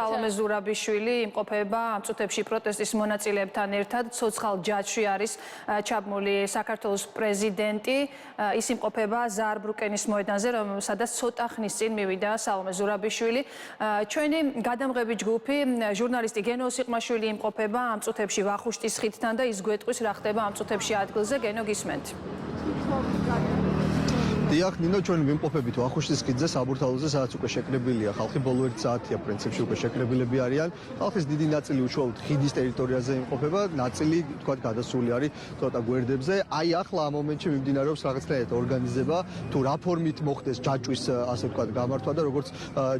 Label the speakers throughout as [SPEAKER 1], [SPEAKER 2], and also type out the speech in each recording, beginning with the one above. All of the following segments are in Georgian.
[SPEAKER 1] სალომე ზურაბიშვილი იმყოფება ამ წუთებში პროტესტის მონაწილეებთან ერთად. ცოცხალ ჯაჭვში არის ჩაბმული საქართველოს პრეზიდენტი. ის იმყოფება ზაარბრუკენის მოედანზე, სადაც ცოტა ხნის წინ მივიდა სალომე ზურაბიშვილი. ჩვენი გადამღები ჯგუფი, ჟურნალისტი გენო სიყმაშვილი იმყოფება ამ წუთებში ვახუშტის ხიდთან და ის გვეტყვის რა ხდება ამ წუთებში ადგილზე. გენო, გისმენთ?
[SPEAKER 2] დიახ, ნინო, ჩვენ ვიმყოფებით ვახუშტის ხიდზე, საბურთალოზე, სადაც უკვე შეკრებილია ხალხი, ბოლო 1 საათია პრინციპში უკვე შეკრებილები არიან. ხალხის დიდი ნაწილი უშუალოდ ხიდის ტერიტორიაზე იმყოფება, ნაწილი თქვათ გადასული არის ცოტა გვერდებზე. აი ახლა ამ მომენტში მიმდინარეობს რაღაცნაირად ორგანიზება, თუ რა ფორმით მოხდეს ჯაჭვის ასე ვთქვათ გამართვა და როგორც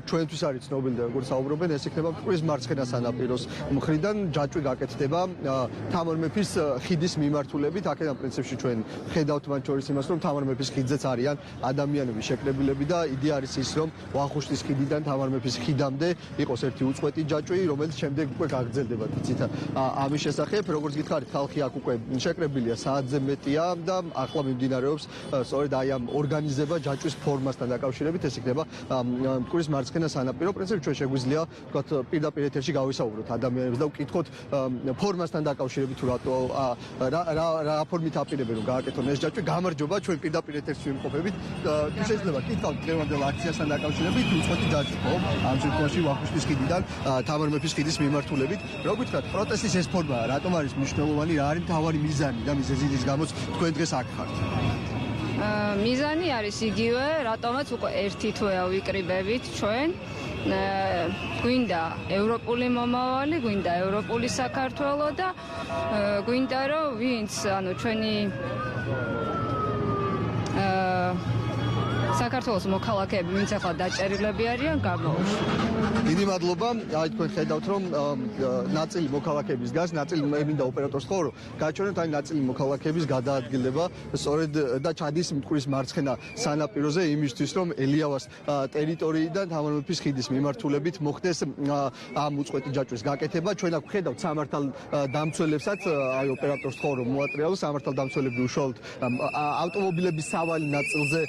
[SPEAKER 2] ჩვენთვის არის ცნობილი და როგორც საუბრობენ, ეს იქნება მტკვრის მარცხენა სანაპიროს მხრიდან ჯაჭვი გაკეთდება თამარ მეფის ხიდის მიმართულებით. აქედან პრინციპში ჩვენ ხედავთ მათ შორის იმას, რომ თამარ მეფის ხიდზეც არიან ადამიანების შეკრებილები და იდეა არის ის, რომ ვახუშტის ხიდიდან თამარ მეფის ხიდამდე იყოს ერთი უწყვეტი ჯაჭვი, რომელიც შემდეგ უკვე გაგრძელდება თითით. ამის შესახებ, როგორც გითხარით, ხალხი აქ უკვე შეკრებილია საათზე მეტია და ახლა მიმდინარეობს სწორედ აი ამ ორგანიზება ჯაჭვის ფორმასთან დაკავშირებით. ეს იქნება მტკვრის მარცხენა სანაპირო. პრინციპში ჩვენ შეგვიძლია ვთქვათ პირდაპირ ეთერში გავისაუბროთ ადამიანებს და ვკითხოთ ფორმასთან დაკავშირებით თუ რატო რა ფორმით აპირებენ რომ გააკეთონ ეს ჯაჭვი. გამარჯობა, ჩვენ პირდაპირ ეთერში ვიმყოფებით. შეიძლება კითხავთ დღევანდელ აქციასთან დაკავშირებით უწყვეტი ჯაჭვი, ხო? ამ შემთხვევაში ვახუშტის ხიდიდან თამარ მეფის ხიდის მიმართულებით. რა გითხრათ, პროტესტის ეს ფორმა რატომ არის მნიშვნელოვანი, რა არის მთავარი მიზანი და მიზეზი რის გამოც თქვენ დღეს აქ ხართ?
[SPEAKER 3] მიზანი არის იგივე, რატომაც უკვე ერთი თვეა ვიკრიბებით ჩვენ. გვინდა ევროპული მომავალი, გვინდა ევროპული საქართველო და გვინდა რომ ვინც ჩვენი საქართველოს მოქალაქეები, ვინც ახლა დაჭერილები არიან, გამოუშვათ.
[SPEAKER 2] დიდი მადლობა. აი თქვენ ხედავთ, რომ ნაწილი მოქალაქეების გას, ნაწილი მინდა ოპერატორს ხო, რომ გაჩვენოთ აი ნაწილი მოქალაქეების გადაადგილება, სწორედ და ჩადის მტკვრის მარცხენა სანაპიროზე იმისთვის, რომ ელიავას ტერიტორიიდან თამარ მეფის ხიდის მიმართულებით მოხდეს ამ უწყვეტი ჯაჭვის გაკეთება. ჩვენ აქ ხედავთ სამართალ დამცველებსაც, აი ოპერატორს ხო, რომ მოატრიალოს სამართალ დამცველები უშუალოდ ავტომობილების სავალი ნაწილზე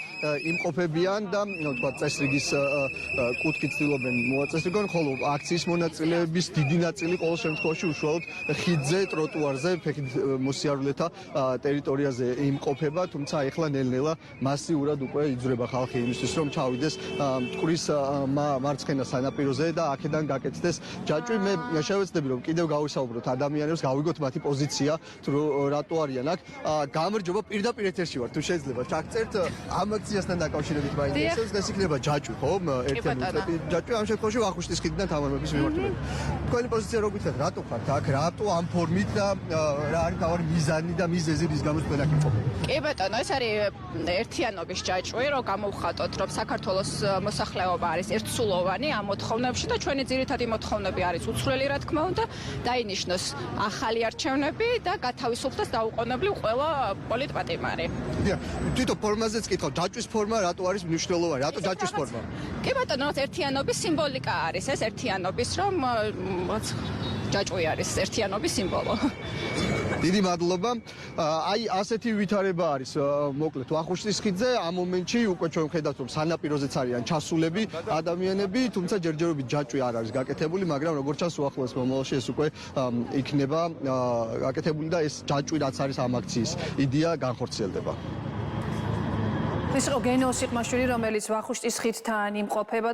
[SPEAKER 2] იმყოფებიან და თქვა წესრიგის კუთხით ცდილობენ მოაწესრიგონ, ხოლო აქციის მონაწილეების დიდი ნაწილი ყოველ შემთხვევაში უშუალოდ ხიდზე, ტროტუარზე, ფეხით მოსიარულეთა ტერიტორიაზე იმყოფება, თუმცა ეხლა ნელ-ნელა მასიურად უკვე იძვრება ხალხი იმისთვის, რომ ჩავიდეს მტკვრის მარცხენა სანაპიროზე და აქედან გაკეთდეს ჯაჭვი. მე შევეცდები, რომ კიდევ გავისაუბროთ ადამიანებს, გავიგოთ მათი პოზიცია, თუ რატო არიან აქ. გამარჯობა, პირდაპირ ეთერში ვარ, თუ შეიძლება ჩაგწერთ ამ აქციასთან დაკავშირებით მაინტერესებს, ეს იქნება ჯაჭვი, ხო? ერთიანი უწყვეტი ჯაჭვი, ამ შემთხვევაში ვახუშტის ხიდიდან თამარ მეფის მიმართულებით. თქვენი პოზიცია რო გითხრათ, რატო ხართ აქ, რატო ამ ფორმით და რა არის თავარი მიზანი და მიზეზი, რის გამოც თქვენ აქ იმყოფებით?
[SPEAKER 4] კი ბატონო, ეს არის ერთიანობის ჯაჭვი, რომ გამოვხატოთ, რომ საქართველოს მოსახლეობა არის ერთსულოვანი ამ მოთხოვნებში და ჩვენი ძირითადი მოთხოვნები არის უცვლელი, რა თქმა უნდა, დაინიშნოს ახალი არჩევნები და გათავისუფლდეს დაუყოვნებლივ ყველა პოლიტპატიმარი.
[SPEAKER 2] დიახ, თვითონ ფორმაზეც კითხავ, ჯაჭვის ფორმა რატო არის მნიშვნელოვანი? რატო ჯაჭვის ფორმა?
[SPEAKER 4] კი ბატონო, ერთიანობის სიმბოლიკა არის ეს ერთიანობის, რომ ჯაჭვი არის ერთიანობის სიმბოლო.
[SPEAKER 2] დიდი მადლობა. აი ასეთი ვითარება არის მოკლედ ვახუშტის ხიდზე. ამ მომენტში უკვე ჩვენ ხედავთ, რომ სანაპიროზეც არიან ჩასულები ადამიანები, თუმცა ჯერჯერობით ჯაჭვი არ არის გაკეთებული, მაგრამ როგორც ჩანს უახლოეს მომავალში ეს უკვე იქნება გაკეთებული და ეს ჯაჭვი რაც არის ამ აქციის იდეა განხორციელდება.
[SPEAKER 1] ეს იყო გენო სიყმაშვილი, რომელიც ვახუშტის ხიდთან იმყოფება.